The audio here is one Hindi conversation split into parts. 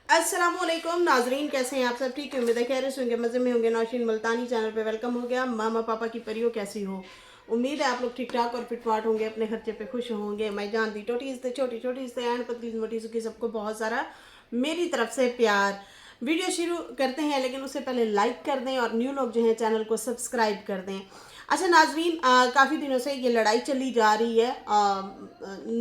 अस्सलामुअलैकुम नाजरीन, कैसे हैं आप सब? ठीक है, उम्मीद है खैर से होंगे, मज़े में होंगे। नौशीन मुल्तानी चैनल पे वेलकम हो गया। मामा पापा की परियों कैसी हो? उम्मीद है आप लोग ठीक ठाक और फिटफाट होंगे, अपने खर्चे पे खुश होंगे। मैं जानती टोटी से छोटी छोटी से एंड पतली मोटी सुखी सबको बहुत सारा मेरी तरफ से प्यार। वीडियो शुरू करते हैं, लेकिन उससे पहले लाइक कर दें और न्यू लोग जो हैं चैनल को सब्सक्राइब कर दें। अच्छा नाजरीन, काफ़ी दिनों से ये लड़ाई चली जा रही है।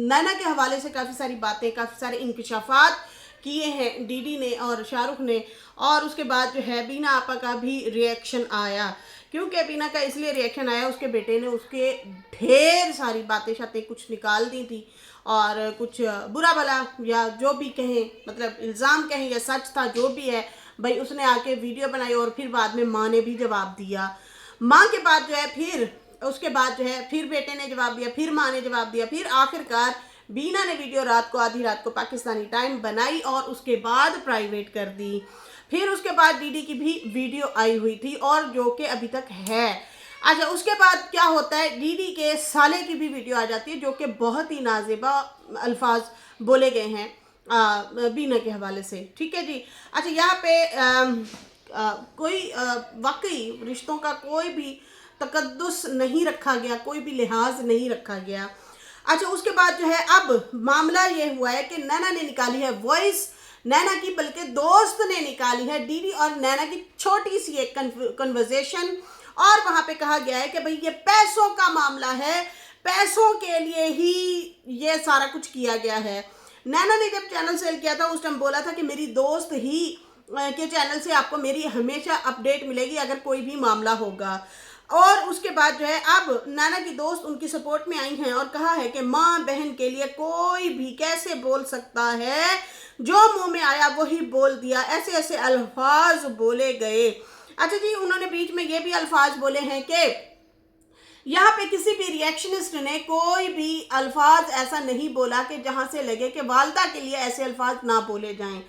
नैना के हवाले से काफ़ी सारी बातें, काफ़ी सारे इंकशाफात किए हैं डीडी ने और शाहरुख ने। और उसके बाद जो है बीना आपा का भी रिएक्शन आया। क्योंकि बीना का इसलिए रिएक्शन आया, उसके बेटे ने उसके ढेर सारी बातें शातें कुछ निकाल दी थी और कुछ बुरा भला या जो भी कहें, मतलब इल्ज़ाम कहें या सच था जो भी है, भाई उसने आके वीडियो बनाई और फिर बाद में माँ ने भी जवाब दिया। माँ के बाद जो है फिर उसके बाद जो है फिर बेटे ने जवाब दिया, फिर माँ ने जवाब दिया, फिर आखिरकार बीना ने वीडियो रात को आधी रात को पाकिस्तानी टाइम बनाई और उसके बाद प्राइवेट कर दी। फिर उसके बाद डीडी की भी वीडियो आई हुई थी और जो कि अभी तक है। अच्छा, उसके बाद क्या होता है, डीडी के साले की भी वीडियो आ जाती है जो कि बहुत ही नाजेबा अल्फाज बोले गए हैं बीना के हवाले से। ठीक है जी। अच्छा, यहाँ पे कोई वाकई रिश्तों का कोई भी तकद्दुस नहीं रखा गया, कोई भी लिहाज नहीं रखा गया। अच्छा, उसके बाद जो है अब मामला ये हुआ है कि नैना ने निकाली है वॉइस, नैना की बल्कि दोस्त ने निकाली है डीडी और नैना की छोटी सी एक कन्वर्सेशन। और वहां पे कहा गया है कि भाई ये पैसों का मामला है, पैसों के लिए ही ये सारा कुछ किया गया है। नैना ने जब चैनल सेल किया था उस टाइम बोला था कि मेरी दोस्त ही के चैनल से आपको मेरी हमेशा अपडेट मिलेगी अगर कोई भी मामला होगा। और उसके बाद जो है अब नैना की दोस्त उनकी सपोर्ट में आई हैं और कहा है कि माँ बहन के लिए कोई भी कैसे बोल सकता है, जो मुंह में आया वही बोल दिया, ऐसे ऐसे अल्फाज बोले गए। अच्छा जी, उन्होंने बीच में ये भी अल्फाज बोले हैं कि यहाँ पे किसी भी रिएक्शनिस्ट ने कोई भी अल्फाज ऐसा नहीं बोला कि जहाँ से लगे कि वालदा के लिए ऐसे अल्फाज ना बोले जाएं।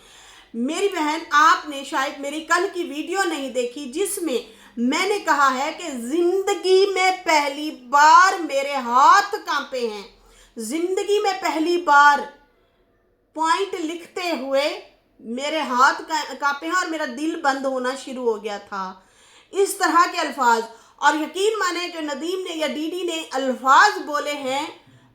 मेरी बहन, आपने शायद मेरी कल की वीडियो नहीं देखी जिसमें मैंने कहा है कि जिंदगी में पहली बार मेरे हाथ कांपे हैं, जिंदगी में पहली बार पॉइंट लिखते हुए मेरे हाथ कांपे हैं और मेरा दिल बंद होना शुरू हो गया था। इस तरह के अल्फाज, और यकीन माने जो नदीम ने या डीडी ने अल्फाज बोले हैं,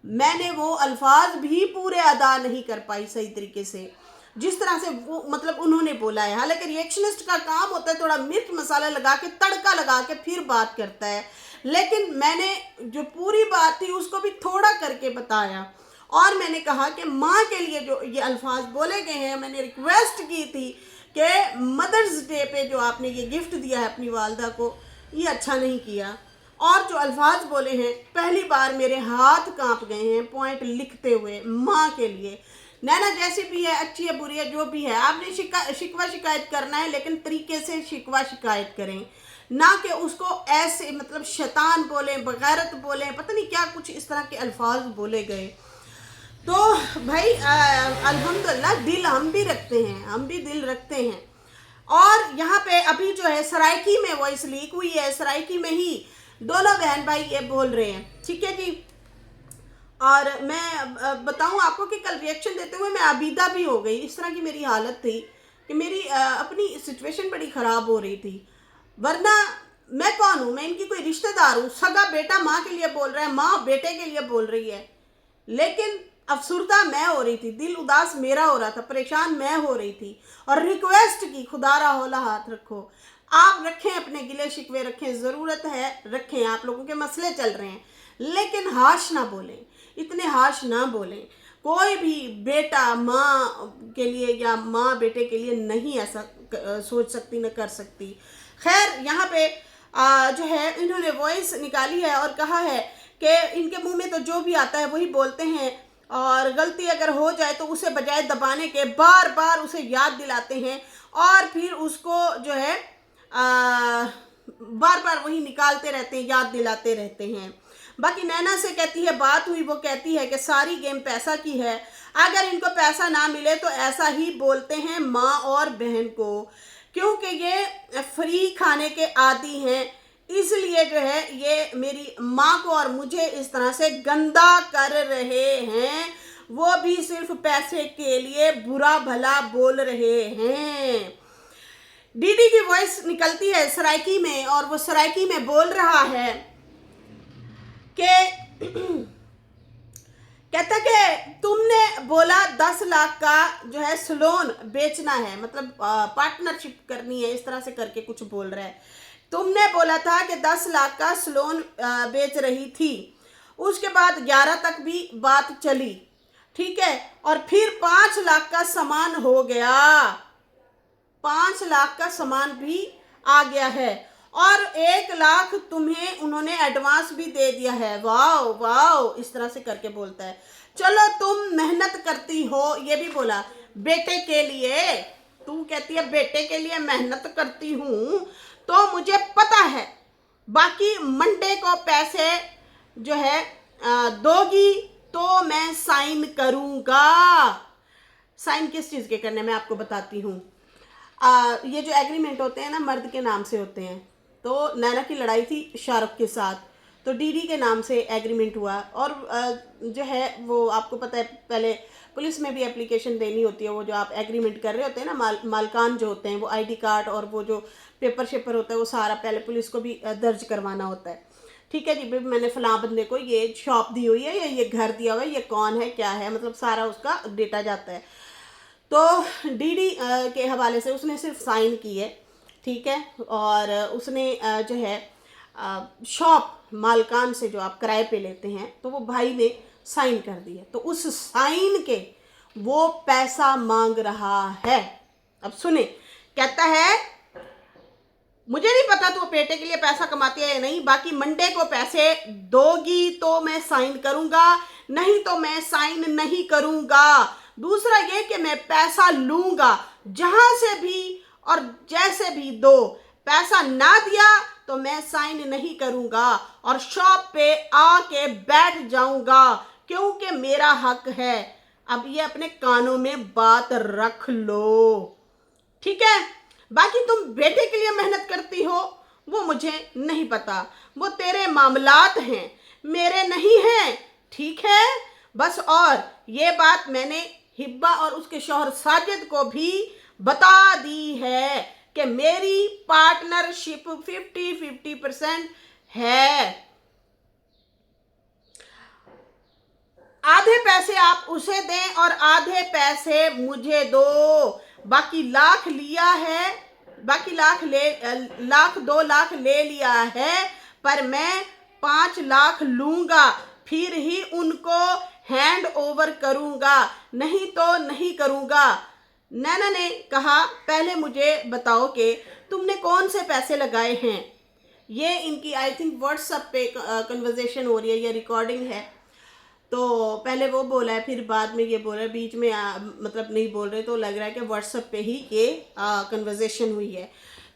मैंने वो अल्फाज भी पूरे अदा नहीं कर पाई सही तरीके से जिस तरह से वो मतलब उन्होंने बोला है। हालांकि रिएक्शनिस्ट का काम होता है थोड़ा मिर्च मसाला लगा के तड़का लगा के फिर बात करता है, लेकिन मैंने जो पूरी बात थी उसको भी थोड़ा करके बताया। और मैंने कहा कि माँ के लिए जो ये अल्फाज बोले गए हैं, मैंने रिक्वेस्ट की थी कि मदर्स डे पे जो आपने ये गिफ्ट दिया है अपनी वालदा को, ये अच्छा नहीं किया। और जो अल्फाज बोले हैं, पहली बार मेरे हाथ कांप गए हैं पॉइंट लिखते हुए माँ के लिए। नैना जैसी भी है, अच्छी है बुरी है जो भी है, आपने शिकवा शिकायत करना है लेकिन तरीके से शिकवा शिकायत करें, ना कि उसको ऐसे मतलब शैतान बोले, बगैरत बोले, पता नहीं क्या कुछ इस तरह के अल्फाज बोले गए। तो भाई अल्हम्दुलिल्लाह दिल हम भी रखते हैं, हम भी दिल रखते हैं। और यहाँ पे अभी जो है सराइकी में वॉइस लीक हुई है, सराइकी में ही दोनों बहन भाई ये बोल रहे हैं। ठीक है जी। और मैं बताऊं आपको कि कल रिएक्शन देते हुए मैं अबीदा भी हो गई। इस तरह की मेरी हालत थी कि मेरी अपनी सिचुएशन बड़ी ख़राब हो रही थी। वरना मैं कौन हूँ? मैं इनकी कोई रिश्तेदार हूँ? सगा बेटा माँ के लिए बोल रहा है, माँ बेटे के लिए बोल रही है, लेकिन अफसुर्दा मैं हो रही थी, दिल उदास मेरा हो रहा था, परेशान मैं हो रही थी। और रिक्वेस्ट की, खुदारा हौला हाथ रखो, आप रखें अपने गिले शिकवे रखें, ज़रूरत है रखें, आप लोगों के मसले चल रहे हैं, लेकिन हाश ना बोलें, इतने हाश ना बोलें। कोई भी बेटा माँ के लिए या माँ बेटे के लिए नहीं ऐसा सोच सकती, न कर सकती। खैर, यहाँ पे जो है इन्होंने वॉइस निकाली है और कहा है कि इनके मुंह में तो जो भी आता है वही बोलते हैं, और गलती अगर हो जाए तो उसे बजाय दबाने के बार बार उसे याद दिलाते हैं और फिर उसको जो है बार बार वही निकालते रहते हैं, याद दिलाते रहते हैं। बाकी नैना से कहती है बात हुई, वो कहती है कि सारी गेम पैसा की है, अगर इनको पैसा ना मिले तो ऐसा ही बोलते हैं माँ और बहन को, क्योंकि ये फ्री खाने के आदी हैं, इसलिए जो है ये मेरी माँ को और मुझे इस तरह से गंदा कर रहे हैं। वो भी सिर्फ पैसे के लिए बुरा भला बोल रहे हैं। डीडी की वॉइस निकलती है सराइकी में और वो सराइकी में बोल रहा है कि कहता कि तुमने बोला 10 लाख का जो है सलोन बेचना है, मतलब पार्टनरशिप करनी है, इस तरह से करके कुछ बोल रहा है। तुमने बोला था कि 10 लाख का सलोन बेच रही थी, उसके बाद 11 तक भी बात चली, ठीक है, और फिर 5 लाख का सामान हो गया, 5 लाख का सामान भी आ गया है और 1 लाख तुम्हें उन्होंने एडवांस भी दे दिया है। वाह वाह, इस तरह से करके बोलता है। चलो तुम मेहनत करती हो, ये भी बोला बेटे के लिए, तू कहती है बेटे के लिए मेहनत करती हूँ, तो मुझे पता है बाकी मंडे को पैसे जो है दोगी तो मैं साइन करूँगा। साइन किस चीज़ के करने मैं आपको बताती हूँ। ये जो एग्रीमेंट होते हैं ना मर्द के नाम से होते हैं। तो नैना की लड़ाई थी शाहरुख के साथ, तो डीडी के नाम से एग्रीमेंट हुआ और जो है वो आपको पता है पहले पुलिस में भी एप्लीकेशन देनी होती है। वो जो आप एग्रीमेंट कर रहे होते हैं ना मालकान जो होते हैं, वो आईडी कार्ड और वो जो पेपर शेपर होता है वो सारा पहले पुलिस को भी दर्ज करवाना होता है। ठीक है जी, भाई मैंने फलां बंदे को ये शॉप दी हुई है या ये घर दिया हुआ है, ये कौन है क्या है, मतलब सारा उसका डेटा जाता है। तो डीडी के हवाले से उसने सिर्फ साइन की है, ठीक है, और उसने जो है शॉप मालकान से जो आप किराए पे लेते हैं तो वो भाई ने साइन कर दी है, तो उस साइन के वो पैसा मांग रहा है। अब सुने, कहता है मुझे नहीं पता तू पेटे के लिए पैसा कमाती है या नहीं, बाकी मंडे को पैसे दोगी तो मैं साइन करूंगा, नहीं तो मैं साइन नहीं करूंगा। दूसरा ये कि मैं पैसा लूंगा जहां से भी और जैसे भी दो, पैसा ना दिया तो मैं साइन नहीं करूंगा और शॉप पे आके बैठ जाऊंगा क्योंकि मेरा हक है। अब ये अपने कानों में बात रख लो, ठीक है। बाकी तुम बेटे के लिए मेहनत करती हो वो मुझे नहीं पता, वो तेरे मामलात हैं, मेरे नहीं हैं, ठीक है बस। और ये बात मैंने हिब्बा और उसके शौहर साजिद को भी बता दी है कि मेरी पार्टनरशिप 50-50% है। आधे पैसे आप उसे दें और आधे पैसे मुझे दो। बाकी लाख लिया है, बाकी लाख 2 लाख ले लिया है, पर मैं 5 लाख लूंगा, फिर ही उनको हैंड ओवर करूंगा, नहीं तो नहीं करूंगा। नैना ने कहा पहले मुझे बताओ कि तुमने कौन से पैसे लगाए हैं। ये इनकी आई थिंक व्हाट्सएप पे कन्वर्सेशन हो रही है, ये रिकॉर्डिंग है। तो पहले वो बोला है, फिर बाद में ये बोल रहा है, बीच में मतलब नहीं बोल रहे, तो लग रहा है कि व्हाट्सएप पे ही ये कन्वर्सेशन हुई है।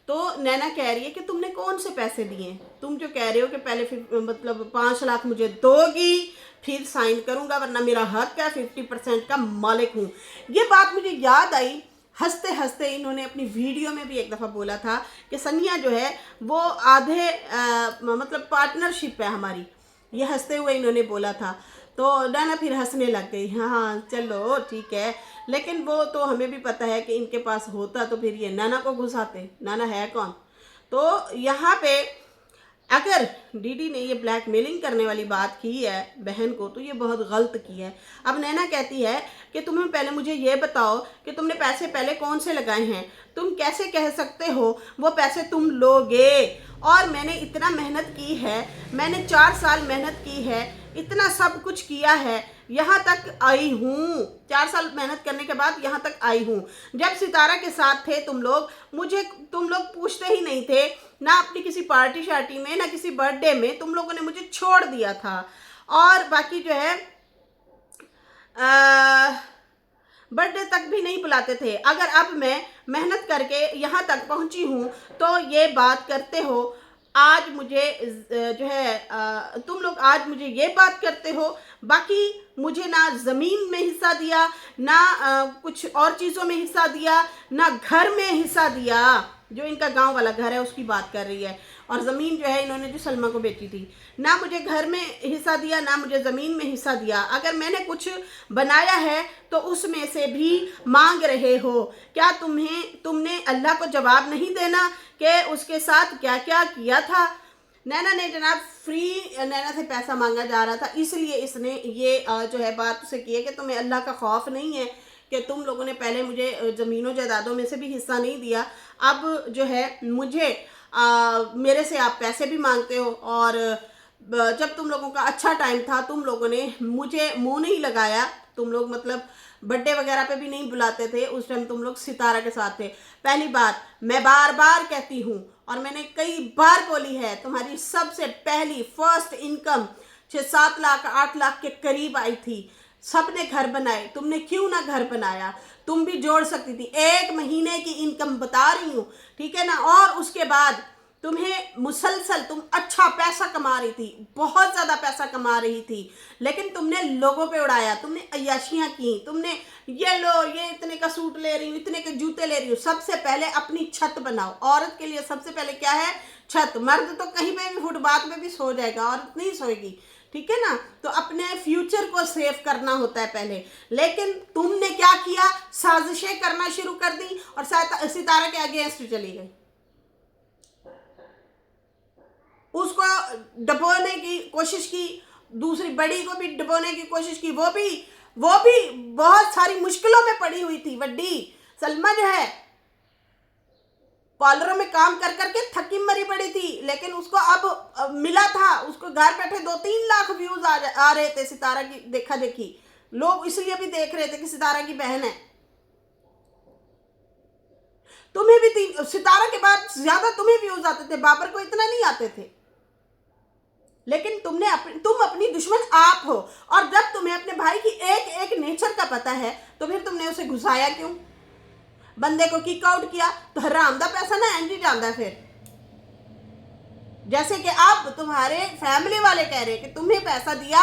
तो नैना कह रही है कि तुमने कौन से पैसे दिए, तुम जो कह रहे हो कि पहले फिर मतलब 5 लाख मुझे दोगी फिर साइन करूंगा वरना मेरा हक है, 50% का मालिक हूँ। ये बात मुझे याद आई हंसते हंसते, इन्होंने अपनी वीडियो में भी एक दफ़ा बोला था कि सनिया जो है वो आधे मतलब पार्टनरशिप है हमारी, ये हंसते हुए इन्होंने बोला था। तो नैना फिर हंसने लग गई, हाँ चलो ठीक है, लेकिन वो तो हमें भी पता है कि इनके पास होता तो फिर ये नैना को घुसाते, नैना है कौन। तो यहाँ पे अगर डीडी ने ये ब्लैकमेलिंग करने वाली बात की है बहन को तो ये बहुत गलत की है। अब नैना कहती है कि तुम्हें पहले मुझे ये बताओ कि तुमने पैसे पहले कौन से लगाए हैं, तुम कैसे कह सकते हो वो पैसे तुम लोगे, और मैंने इतना मेहनत की है, मैंने 4 साल मेहनत की है, इतना सब कुछ किया है, यहाँ तक आई हूँ, 4 साल मेहनत करने के बाद यहाँ तक आई हूँ। जब सितारा के साथ थे तुम लोग, मुझे तुम लोग पूछते ही नहीं थे, ना अपनी किसी पार्टी शार्टी में, ना किसी बर्थडे में तुम लोगों ने मुझे छोड़ दिया था। और बाकी जो है बर्थडे तक भी नहीं बुलाते थे। अगर अब मैं मेहनत करके यहाँ तक पहुँची हूँ तो ये बात करते हो, आज मुझे जो है तुम लोग आज मुझे ये बात करते हो, बाकी मुझे ना ज़मीन में हिस्सा दिया, ना कुछ और चीज़ों में हिस्सा दिया, ना घर में हिस्सा दिया। जो इनका गांव वाला घर है उसकी बात कर रही है। और ज़मीन जो है इन्होंने जो सलमा को बेची थी, ना मुझे घर में हिस्सा दिया ना मुझे ज़मीन में हिस्सा दिया। अगर मैंने कुछ बनाया है तो उसमें से भी मांग रहे हो। क्या तुमने अल्लाह को जवाब नहीं देना कि उसके साथ क्या क्या किया था। नैना ने जनाब नैना से पैसा मांगा जा रहा था, इसलिए इसने ये जो है बात उसे की है कि तुम्हें अल्लाह का खौफ नहीं है कि तुम लोगों ने पहले मुझे ज़मीनों जायदादों में से भी हिस्सा नहीं दिया, अब जो है मुझे मेरे से आप पैसे भी मांगते हो। और जब तुम लोगों का अच्छा टाइम था तुम लोगों ने मुझे मुंह नहीं लगाया। तुम लोग मतलब बर्थडे वगैरह पे भी नहीं बुलाते थे, उस टाइम तुम लोग सितारा के साथ थे। पहली बात मैं बार बार कहती हूँ और मैंने कई बार बोली है, तुम्हारी सबसे पहली फर्स्ट इनकम 6-7 लाख 8 लाख के करीब आई थी। सबने घर बनाए, तुमने क्यों ना घर बनाया। तुम भी जोड़ सकती थी, 1 महीने की इनकम बता रही हूँ, ठीक है ना। और उसके बाद तुम्हें मुसलसल तुम अच्छा पैसा कमा रही थी, बहुत ज़्यादा पैसा कमा रही थी, लेकिन तुमने लोगों पे उड़ाया, तुमने अय्याशियाँ की, तुमने ये लो ये इतने का सूट ले रही हूँ, इतने के जूते ले रही हूँ। सबसे पहले अपनी छत बनाओ। औरत के लिए सबसे पहले क्या है? छत। मर्द तो कहीं पे भी फुटपाथ पे भी सो जाएगा, औरत नहीं सोएगी, ठीक है ना। तो अपने फ्यूचर को सेव करना होता है पहले। लेकिन तुमने क्या किया? साजिशें करना शुरू कर दी और सितारा के अगेंस्ट चली गई, उसको डबोने की कोशिश की, दूसरी बड़ी को भी डबोने की कोशिश की। वो भी बहुत सारी मुश्किलों में पड़ी हुई थी। वड्डी सलमा जो है पार्लरों में काम कर करके थकी मरी पड़ी थी, लेकिन उसको अब मिला था, उसको घर बैठे 2-3 लाख व्यूज आ रहे थे सितारा की देखा देखी। लोग इसलिए भी देख रहे थे कि सितारा की बहन है। तुम्हें भी सितारा के बाद ज्यादा तुम्हें व्यूज आते थे, बाबर को इतना नहीं आते थे। लेकिन तुम अपनी दुश्मन आप हो। और जब तुम्हें अपने भाई की एक एक नेचर का पता है तो फिर तुमने उसे घुसाया क्यों? बंदे को किक आउट किया तो हराम दा पैसा ना एंजी जाता। फिर जैसे कि अब तुम्हारे फैमिली वाले कह रहे कि तुम्हें पैसा दिया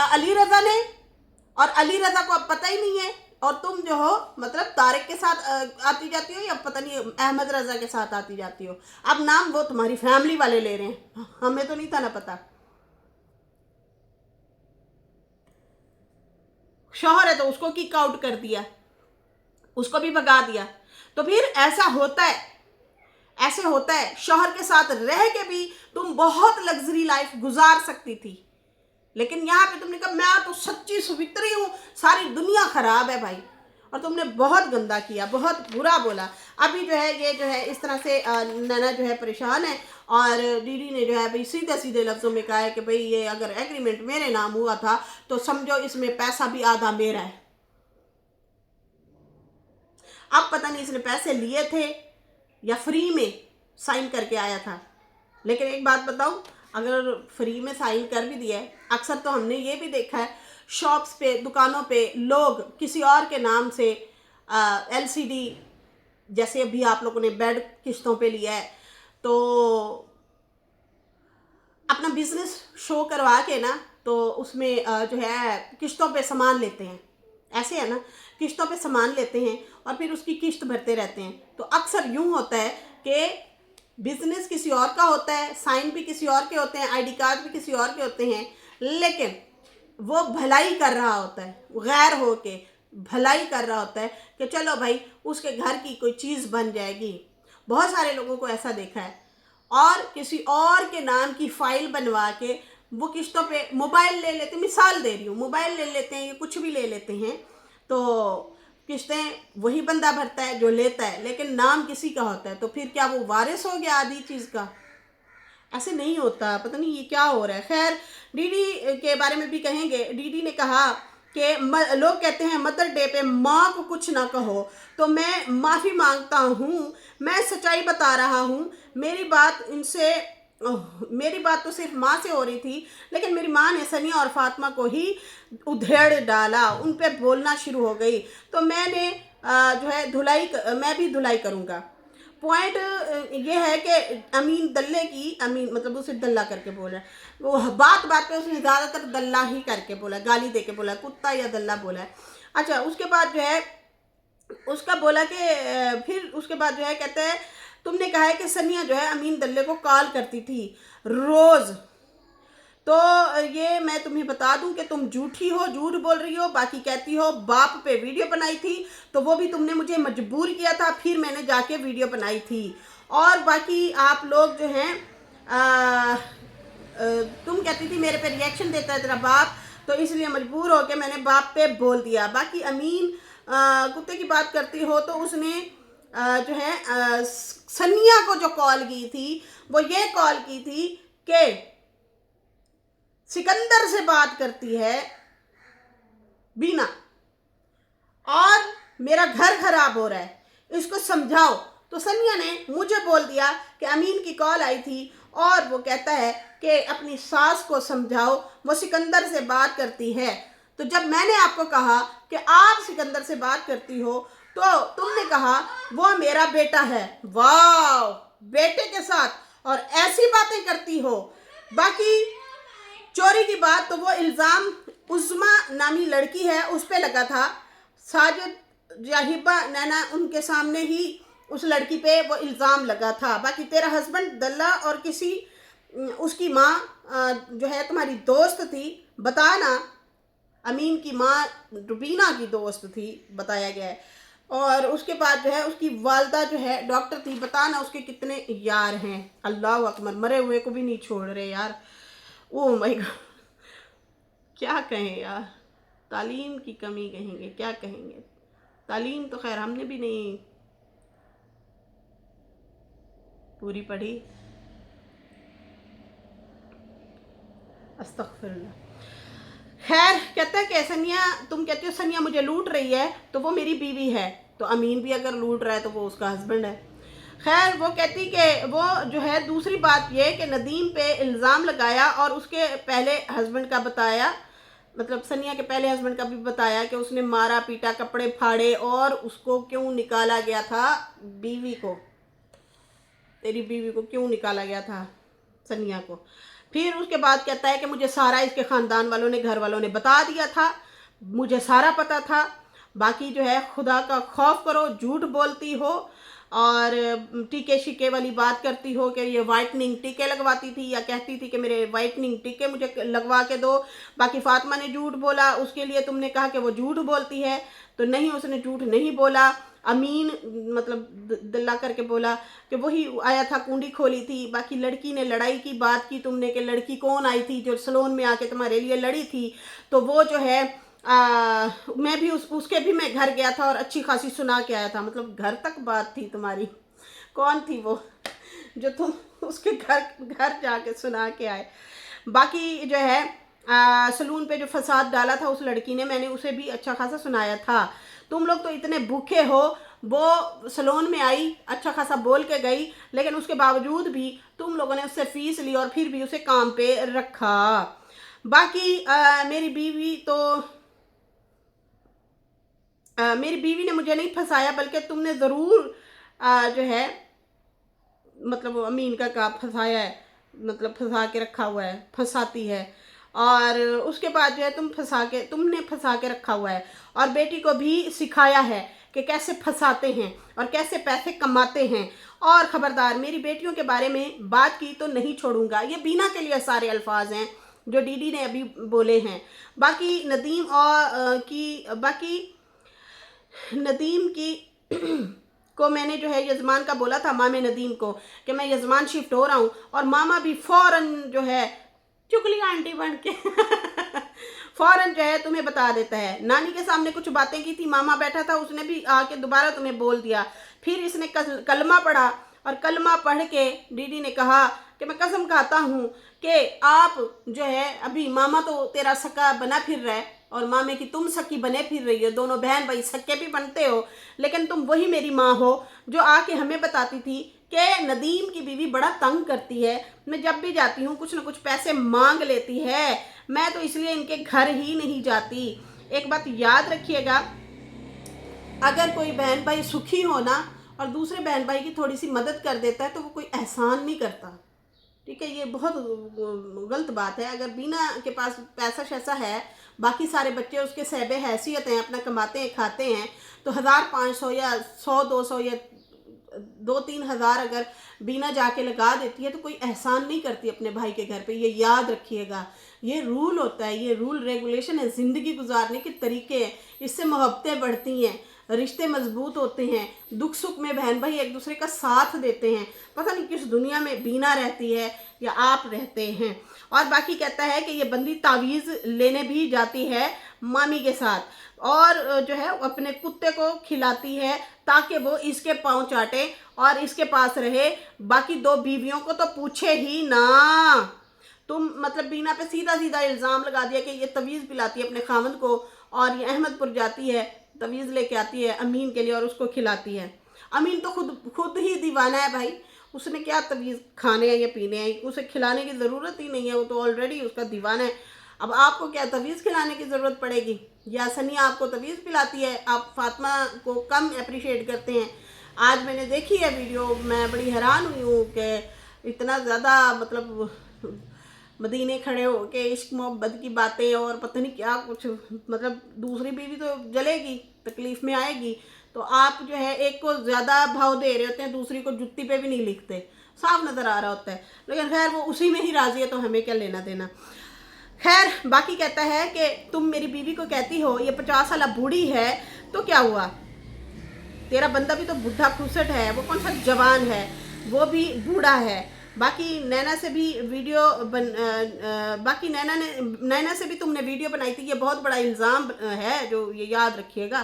अली रजा ने, और अली रजा को अब पता ही नहीं है, और तुम जो हो मतलब तारिक के साथ आती जाती हो या पता नहीं अहमद रजा के साथ आती जाती हो। अब नाम वो तुम्हारी फैमिली वाले ले रहे हैं, हमें तो नहीं था ना पता। शौहर है तो उसको किक आउट कर दिया, उसको भी भगा दिया। तो फिर ऐसा होता है, ऐसे होता है। शौहर के साथ रह के भी तुम बहुत लग्जरी लाइफ गुजार सकती थी, लेकिन यहाँ पे तुमने कहा मैं तो सच्ची सुवित्री हूँ, सारी दुनिया खराब है भाई। और तुमने बहुत गंदा किया, बहुत बुरा बोला। अभी जो है ये जो है इस तरह से नैना जो है परेशान है, और दीदी ने जो है भाई सीधे सीधे लफ्ज़ों में कहा है कि भाई ये अगर एग्रीमेंट मेरे नाम हुआ था तो समझो इसमें पैसा भी आधा मेरा है। अब पता नहीं इसने पैसे लिए थे या फ्री में साइन करके आया था। लेकिन एक बात बताऊं, अगर फ्री में साइन कर भी दिया है, अक्सर तो हमने ये भी देखा है शॉप्स पे दुकानों पे लोग किसी और के नाम से LCD, जैसे अभी आप लोगों ने बेड किस्तों पे लिया है तो अपना बिजनेस शो करवा के ना तो उसमें जो है किस्तों पे सामान लेते हैं। ऐसे है ना, किस्तों पे सामान लेते हैं और फिर उसकी किस्त भरते रहते हैं। तो अक्सर यूं होता है कि बिजनेस किसी और का होता है, साइन भी किसी और के होते हैं, ID कार्ड भी किसी और के होते हैं, लेकिन वो भलाई कर रहा होता है, गैर हो के भलाई कर रहा होता है कि चलो भाई उसके घर की कोई चीज़ बन जाएगी। बहुत सारे लोगों को ऐसा देखा है। और किसी और के नाम की फाइल बनवा के वो किस्तों पे मोबाइल ले लेते, मिसाल दे रही हूँ, मोबाइल ले लेते हैं या कुछ भी ले लेते हैं, तो किस्तें वही बंदा भरता है जो लेता है, लेकिन नाम किसी का होता है। तो फिर क्या वो वारिस हो गया आधी चीज़ का? ऐसे नहीं होता, पता नहीं ये क्या हो रहा है। खैर डीडी के बारे में भी कहेंगे। डीडी ने कहा कि लोग कहते हैं मदर डे पे माँ को कुछ ना कहो, तो मैं माफ़ी मांगता हूँ, मैं सच्चाई बता रहा हूँ। मेरी बात तो सिर्फ माँ से हो रही थी, लेकिन मेरी माँ ने सनिया और फातिमा को ही उधेड़ डाला, उन पे बोलना शुरू हो गई। तो मैंने जो है मैं भी धुलाई करूँगा। पॉइंट ये है कि अमीन मतलब उसे दल्ला करके बोला, वो बात बात पे उसने ज़्यादातर दल्ला ही करके बोला, गाली दे के बोला, कुत्ता या दल्ला बोला है। अच्छा, उसके बाद जो है उसका बोला कि फिर उसके बाद जो है कहते हैं तुमने कहा है कि सनिया जो है अमीन दल्ले को कॉल करती थी रोज़। तो ये मैं तुम्हें बता दूं कि तुम झूठी हो, झूठ बोल रही हो। बाकी कहती हो बाप पे वीडियो बनाई थी, तो वो भी तुमने मुझे मजबूर किया था, फिर मैंने जाके वीडियो बनाई थी। और बाकी आप लोग जो हैं तुम कहती थी मेरे पे रिएक्शन देता है तेरा बाप, तो इसलिए मजबूर हो के मैंने बाप पे बोल दिया। बाकी अमीन कुत्ते की बात करती हो तो उसने जो है सनिया को जो कॉल की थी वो ये कॉल की थी कि सिकंदर से बात करती है बीना और मेरा घर खराब हो रहा है, इसको समझाओ। तो सनिया ने मुझे बोल दिया कि अमीन की कॉल आई थी और वो कहता है कि अपनी सास को समझाओ, वो सिकंदर से बात करती है। तो जब मैंने आपको कहा कि आप सिकंदर से बात करती हो तो तुमने कहा वो मेरा बेटा है। वाह, बेटे के साथ और ऐसी बातें करती हो। बाकी चोरी की बात, तो वो इल्ज़ाम उस्मा नामी लड़की है उस पर लगा था। साजिद या हिबा नैना उनके सामने ही उस लड़की पे वो इल्ज़ाम लगा था। बाकी तेरा हस्बैंड दल्ला और किसी उसकी माँ जो है तुम्हारी दोस्त थी, बताना। अमीन की माँ रुबीना की दोस्त थी बताया गया है। और उसके बाद जो है उसकी वालदा जो है डॉक्टर थी, बताना उसके कितने यार हैं। अल्लाह अकबर, मरे हुए को भी नहीं छोड़ रहे यार। ओ माय गॉड, क्या कहें यार, तालीम की कमी कहेंगे, क्या कहेंगे। तालीम तो खैर हमने भी नहीं पूरी पढ़ी, अस्तगफिरुल्लाह। खैर, कहता है कि सनिया, तुम कहती हो सनिया मुझे लूट रही है, तो वो मेरी बीवी है, तो अमीन भी अगर लूट रहा है तो वो उसका हस्बैंड है। खैर, वो कहती कि वो जो है दूसरी बात ये कि नदीम पे इल्ज़ाम लगाया और उसके पहले हस्बैंड का बताया, मतलब सनिया के पहले हस्बैंड का भी बताया कि उसने मारा पीटा, कपड़े फाड़े और उसको क्यों निकाला गया था, बीवी को, तेरी बीवी को क्यों निकाला गया था सनिया को। फिर उसके बाद कहता है कि मुझे सारा इसके ख़ानदान वालों ने, घर वालों ने बता दिया था, मुझे सारा पता था। बाकी जो है खुदा का खौफ करो, झूठ बोलती हो और टीके शिके वाली बात करती हो कि ये वाइटनिंग टीके लगवाती थी या कहती थी कि मेरे वाइटनिंग टीके मुझे लगवा के दो। बाकी फातिमा ने झूठ बोला, उसके लिए तुमने कहा कि वो झूठ बोलती है, तो नहीं, उसने झूठ नहीं बोला। अमीन मतलब दल्ला करके बोला कि वही आया था, कुंडी खोली थी। बाकी लड़की ने लड़ाई की बात की तुमने कि लड़की कौन आई थी जो सलोन में आके तुम्हारे लिए लड़ी थी, तो वो जो है मैं भी उसके भी मैं घर गया था और अच्छी खासी सुना के आया था। मतलब घर तक बात थी तुम्हारी। कौन थी वो जो तुम उसके घर जाके सुना के आए। बाकी जो है सलून पे जो फसाद डाला था उस लड़की ने, मैंने उसे भी अच्छा खासा सुनाया था। तुम लोग तो इतने भूखे हो, वो सलोन में आई, अच्छा खासा बोल के गई, लेकिन उसके बावजूद भी तुम लोगों ने उससे फीस ली और फिर भी उसे काम पे रखा। बाकी मेरी बीवी तो मेरी बीवी ने मुझे नहीं फंसाया, बल्कि तुमने ज़रूर जो है मतलब अमीन का काम फंसाया है, मतलब फंसा के रखा हुआ है, फंसाती है। और उसके बाद जो है तुमने फंसा के रखा हुआ है और बेटी को भी सिखाया है कि कैसे फंसाते हैं और कैसे पैसे कमाते हैं। और ख़बरदार, मेरी बेटियों के बारे में बात की तो नहीं छोड़ूंगा। ये बीना के लिए सारे अल्फाज हैं जो डीडी ने अभी बोले हैं। बाकी नदीम की को मैंने जो है यजमान का बोला था, मामे नदीम को, कि मैं यजमान शिफ्ट हो रहा हूँ, और मामा भी फ़ौरन जो है चुगली आंटी बन के फ़ौरन जो है तुम्हें बता देता है। नानी के सामने कुछ बातें की थी, मामा बैठा था, उसने भी आके दोबारा तुम्हें बोल दिया। फिर इसने कलमा पढ़ा और कलमा पढ़ के डीडी ने कहा कि मैं कसम खाता हूँ कि आप जो है अभी, मामा तो तेरा सका बना फिर रहा है और मामे की तुम सकी बने फिर रही हो, दोनों बहन भाई सके भी बनते हो, लेकिन तुम वही मेरी माँ हो जो आके हमें बताती थी कि नदीम की बीवी बड़ा तंग करती है, मैं जब भी जाती हूँ कुछ ना कुछ पैसे मांग लेती है, मैं तो इसलिए इनके घर ही नहीं जाती। एक बात याद रखिएगा, अगर कोई बहन भाई सुखी हो ना और दूसरे बहन भाई की थोड़ी सी मदद कर देता है तो वो कोई एहसान नहीं करता, ठीक है। ये बहुत गलत बात है। अगर बीना के पास पैसा शैसा है, बाकी सारे बच्चे उसके सहबे हैसियत हैं, अपना कमाते हैं खाते हैं, तो 1500 या 100 200 या 2-3 हज़ार अगर बीना जाके लगा देती है तो कोई एहसान नहीं करती अपने भाई के घर पे, ये याद रखिएगा। ये रूल होता है, ये रूल रेगुलेशन है, ज़िंदगी गुजारने के तरीके हैं। इससे मोहब्बतें बढ़ती हैं, रिश्ते मजबूत होते हैं, दुख सुख में बहन भाई एक दूसरे का साथ देते हैं। पता नहीं किस दुनिया में बीना रहती है या आप रहते हैं। और बाकी कहता है कि ये बंदी तावीज़ लेने भी जाती है मामी के साथ और जो है अपने कुत्ते को खिलाती है ताकि वो इसके पाँव चाटे और इसके पास रहे। बाकी 2 बीवियों को तो पूछे ही ना। तुम मतलब बीना पे सीधा सीधा इल्ज़ाम लगा दिया कि ये तवीज़ पिलाती है अपने खामद को और ये अहमदपुर जाती है, तवीज़ लेके आती है अमीन के लिए और उसको खिलाती है। अमीन तो खुद ही दीवाना है भाई, उसने क्या तवीज़ खाने हैं या पीने हैं, उसे खिलाने की ज़रूरत ही नहीं है, वो तो ऑलरेडी उसका दीवाना है। अब आपको क्या तवीज़ खिलाने की ज़रूरत पड़ेगी? या सनिया आपको तवीज़ पिलाती है? आप फातिमा को कम अप्रिशिएट करते हैं। आज मैंने देखी है वीडियो, मैं बड़ी हैरान हुई हूँ कि इतना ज़्यादा मतलब मदीने खड़े हो के इश्क मोहब्बत की बातें और पता नहीं क्या कुछ, मतलब दूसरी बीवी तो जलेगी, तकलीफ़ में आएगी, तो आप जो है एक को ज़्यादा भाव दे रहे होते हैं, दूसरी को जुत्ती पे भी नहीं लिखते, साफ नज़र आ रहा होता है। लेकिन खैर वो उसी में ही राज़ी है तो हमें क्या लेना देना। खैर बाकी कहता है कि तुम मेरी बीवी को कहती हो ये 50 साल बूढ़ी है तो क्या हुआ, तेरा बंदा भी तो बुढ़ा खुसट है, वो कौन सा जवान है, वो भी बूढ़ा है। बाकी नैना से भी वीडियो बाकी नैना से भी तुमने वीडियो बनाई थी, ये बहुत बड़ा इल्ज़ाम है जो ये याद रखिएगा।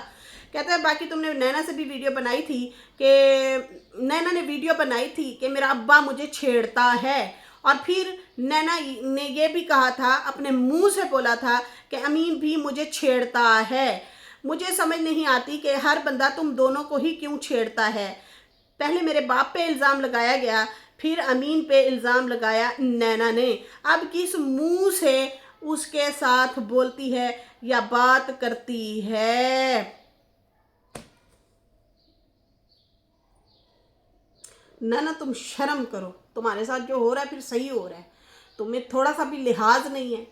कहता है बाकी तुमने नैना से भी वीडियो बनाई थी कि नैना ने वीडियो बनाई थी कि मेरा अब्बा मुझे छेड़ता है और फिर नैना ने ये भी कहा था, अपने मुंह से बोला था कि अमीन भी मुझे छेड़ता है। मुझे समझ नहीं आती कि हर बंदा तुम दोनों को ही क्यों छेड़ता है। पहले मेरे बाप पे इल्ज़ाम लगाया गया, फिर अमीन पे इल्ज़ाम लगाया नैना ने, अब किस मुंह से उसके साथ बोलती है या बात करती है। नैना तुम शर्म करो, तुम्हारे साथ जो हो रहा है फिर सही हो रहा है, तुम्हें थोड़ा सा भी लिहाज नहीं है,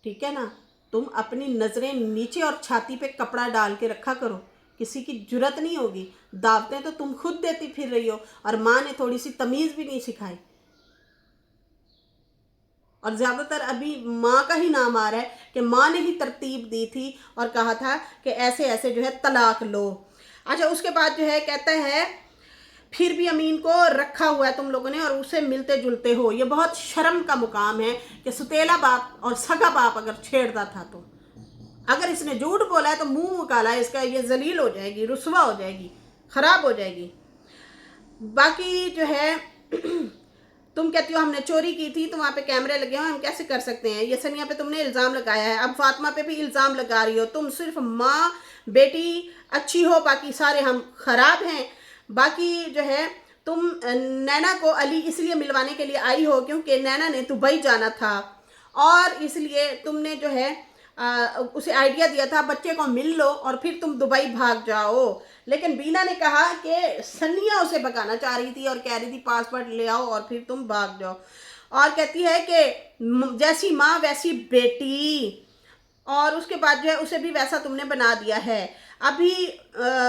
ठीक है ना। तुम अपनी नज़रें नीचे और छाती पे कपड़ा डाल के रखा करो, किसी की जुर्रत नहीं होगी। दावतें तो तुम खुद देती फिर रही हो और माँ ने थोड़ी सी तमीज़ भी नहीं सिखाई, और ज़्यादातर अभी माँ का ही नाम आ रहा है कि माँ ने ही तरतीब दी थी और कहा था कि ऐसे ऐसे जो है तलाक लो। अच्छा उसके बाद जो है कहता है फिर भी अमीन को रखा हुआ है तुम लोगों ने और उसे मिलते जुलते हो। ये बहुत शर्म का मुकाम है कि सुतेला बाप और सगा बाप अगर छेड़ता था तो, अगर इसने झूठ बोला है तो मुंह काला है इसका, ये जलील हो जाएगी, रुसवा हो जाएगी, ख़राब हो जाएगी। बाकी जो है तुम कहती हो हमने चोरी की थी तो वहाँ पे कैमरे लगे हुए, हम कैसे कर सकते हैं। ये सनिया पे तुमने इल्ज़ाम लगाया है, अब फातिमा पे भी इल्ज़ाम लगा रही हो। तुम सिर्फ माँ बेटी अच्छी हो, बाकी सारे हम ख़राब हैं। बाकी जो है तुम नैना को अली इसलिए मिलवाने के लिए आई हो क्योंकि नैना ने दुबई जाना था और इसलिए तुमने जो है उसे आइडिया दिया था बच्चे को मिल लो और फिर तुम दुबई भाग जाओ। लेकिन बीना ने कहा कि सनिया उसे भगाना चाह रही थी और कह रही थी पासपोर्ट ले आओ और फिर तुम भाग जाओ, और कहती है कि जैसी माँ वैसी बेटी, और उसके बाद जो है उसे भी वैसा तुमने बना दिया है। अभी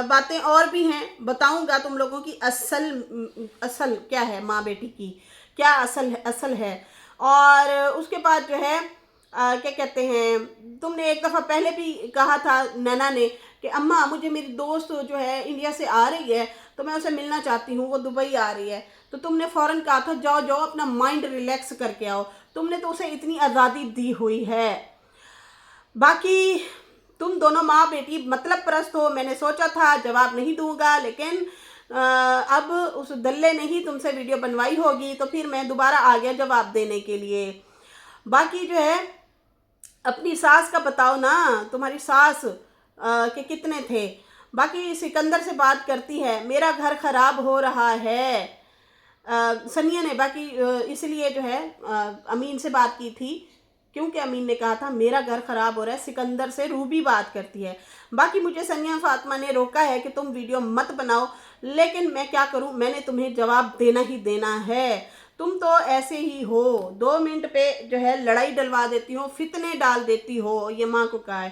बातें और भी हैं, बताऊंगा तुम लोगों की असल क्या है, माँ बेटी की क्या असल है। और उसके बाद जो है क्या कहते हैं, तुमने एक दफ़ा पहले भी कहा था नैना ने कि अम्मा मुझे मेरी दोस्त जो है इंडिया से आ रही है तो मैं उसे मिलना चाहती हूँ, वो दुबई आ रही है। तो तुमने फ़ौरन कहा था जाओ जाओ अपना माइंड रिलैक्स करके आओ। तुमने तो उसे इतनी आज़ादी दी हुई है। बाकी तुम दोनों माँ बेटी मतलब परस्त हो, मैंने सोचा था जवाब नहीं दूंगा, लेकिन अब उस दल्ले ने ही तुमसे वीडियो बनवाई होगी तो फिर मैं दोबारा आ गया जवाब देने के लिए। बाकी जो है अपनी सास का बताओ ना, तुम्हारी सास के कितने थे। बाकी सिकंदर से बात करती है मेरा घर ख़राब हो रहा है सनिया ने। बाकी इसलिए जो है अमीन से बात की थी क्योंकि अमीन ने कहा था मेरा घर ख़राब हो रहा है। सिकंदर से रूबी बात करती है। बाकी मुझे सनिया फातिमा ने रोका है कि तुम वीडियो मत बनाओ, लेकिन मैं क्या करूं, मैंने तुम्हें जवाब देना ही देना है। तुम तो ऐसे ही हो, 2 मिनट पे जो है लड़ाई डलवा देती हो, फितने डाल देती हो। ये माँ को कहा है।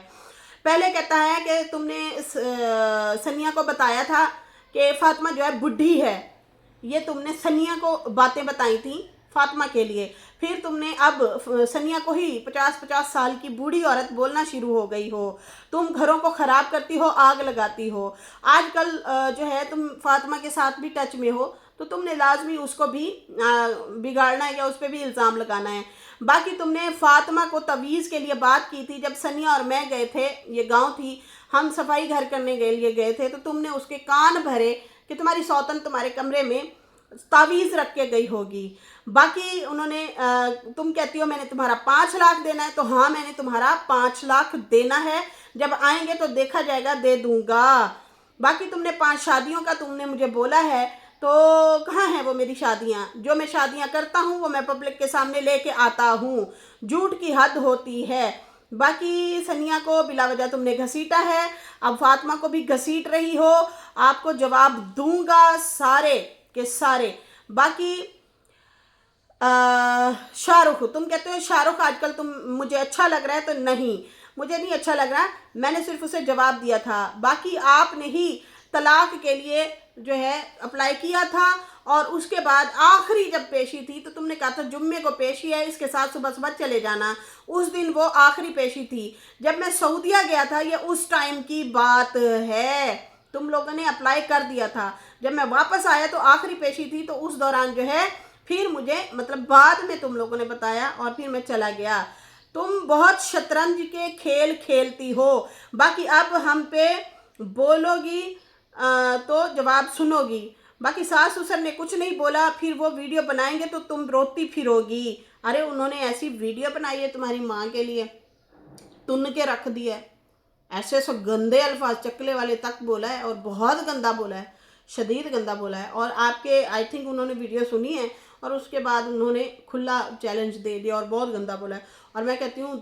पहले कहता है कि तुमने सनिया को बताया था कि फातिमा जो है बुढ़ी है, ये तुमने सनिया को बातें बताई थी फातिमा के लिए, फिर तुमने अब सनिया को ही 50-50 साल की बूढ़ी औरत बोलना शुरू हो गई हो। तुम घरों को ख़राब करती हो, आग लगाती हो। आजकल जो है तुम फातिमा के साथ भी टच में हो, तो तुमने लाजमी उसको भी बिगाड़ना है या उस पर भी इल्ज़ाम लगाना है। बाकी तुमने फातिमा को तवीज़ के लिए बात की थी जब सनिया और मैं गए थे, ये गांव थी, हम सफाई घर करने के लिए गए थे, तो तुमने उसके कान भरे कि तुम्हारी सौतन तुम्हारे कमरे में तावीज़ रख के गई होगी। बाकी उन्होंने तुम कहती हो मैंने तुम्हारा 5 लाख देना है, तो हाँ मैंने तुम्हारा 5 लाख देना है, जब आएंगे तो देखा जाएगा, दे दूंगा। बाकी तुमने 5 शादियों का तुमने मुझे बोला है, तो कहाँ है वो मेरी शादियाँ? जो मैं शादियाँ करता हूँ वो मैं पब्लिक के सामने लेके आता हूँ। झूठ की हद होती है। बाकी सनिया को बिला वजह तुमने घसीटा है, अब फातिमा को भी घसीट रही हो। आपको जवाब दूंगा सारे के सारे। बाकी शाहरुख, तुम कहते हो शाहरुख आजकल तुम मुझे अच्छा लग रहा है, तो नहीं मुझे नहीं अच्छा लग रहा, मैंने सिर्फ उसे जवाब दिया था। बाकी आपने ही तलाक के लिए जो है अप्लाई किया था, और उसके बाद आखिरी जब पेशी थी तो तुमने कहा था जुम्मे को पेशी है, इसके साथ सुबह सुबह चले जाना। उस दिन वो आखिरी पेशी थी जब मैं सऊदीया गया था, ये उस टाइम की बात है। तुम लोगों ने अप्लाई कर दिया था, जब मैं वापस आया तो आखिरी पेशी थी, तो उस दौरान जो है फिर मुझे मतलब बाद में तुम लोगों ने बताया और फिर मैं चला गया। तुम बहुत शतरंज के खेल खेलती हो। बाकी अब हम पे बोलोगी तो जवाब सुनोगी। बाकी सास ससुर ने कुछ नहीं बोला, फिर वो वीडियो बनाएंगे तो तुम रोती फिरोगी। अरे उन्होंने ऐसी वीडियो बनाई है तुम्हारी माँ के लिए, तुन के रख दिया है, ऐसे ऐसे गंदे अल्फाज चकले वाले तक बोला है, और बहुत गंदा बोला है, शदीद गंदा बोला है। और आपके आई थिंक उन्होंने वीडियो सुनी है और उसके बाद उन्होंने खुला चैलेंज दे दिया और बहुत गंदा बोला है। और मैं कहती हूँ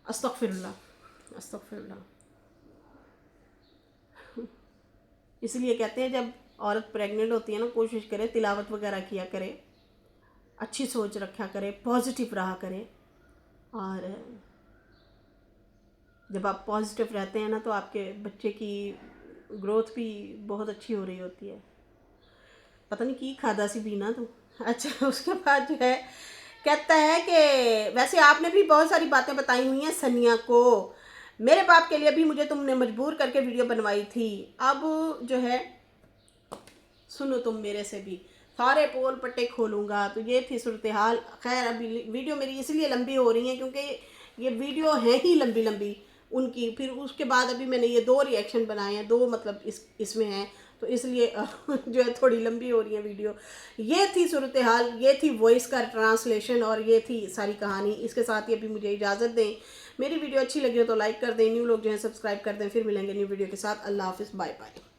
अस्तगफिरुल्लाह अस्तगफिरुल्लाह। इसलिए कहते हैं जब औरत प्रेग्नेंट होती है ना, कोशिश करे तिलावत वगैरह किया करे, अच्छी सोच रखा करे, पॉजिटिव रहा करे। और जब आप पॉजिटिव रहते हैं ना तो आपके बच्चे की ग्रोथ भी बहुत अच्छी हो रही होती है। पता नहीं की खादा सी भी ना तो। अच्छा, उसके बाद जो है कहता है कि वैसे आपने भी बहुत सारी बातें बताई हुई हैं सनिया को, मेरे बाप के लिए भी मुझे तुमने मजबूर करके वीडियो बनवाई थी। अब जो है सुनो तुम मेरे से भी, सारे पोल पट्टे खोलूँगा। तो ये थी सूरत हाल। खैर अभी वीडियो मेरी इसलिए लंबी हो रही है क्योंकि ये वीडियो है ही लंबी लंबी उनकी। फिर उसके बाद अभी मैंने ये 2 रिएक्शन बनाए हैं, 2 मतलब इसमें हैं, तो इसलिए जो है थोड़ी लंबी हो रही है वीडियो। ये थी सूरत हाल, ये थी वॉइस का ट्रांसलेशन, और ये थी सारी कहानी। इसके साथ ही अभी मुझे इजाज़त दें। मेरी वीडियो अच्छी लगी हो तो लाइक कर दें, न्यू लोग जो है सब्सक्राइब कर दें। फिर मिलेंगे न्यू वीडियो के साथ। अल्लाह हाफिज़, बाय बाय।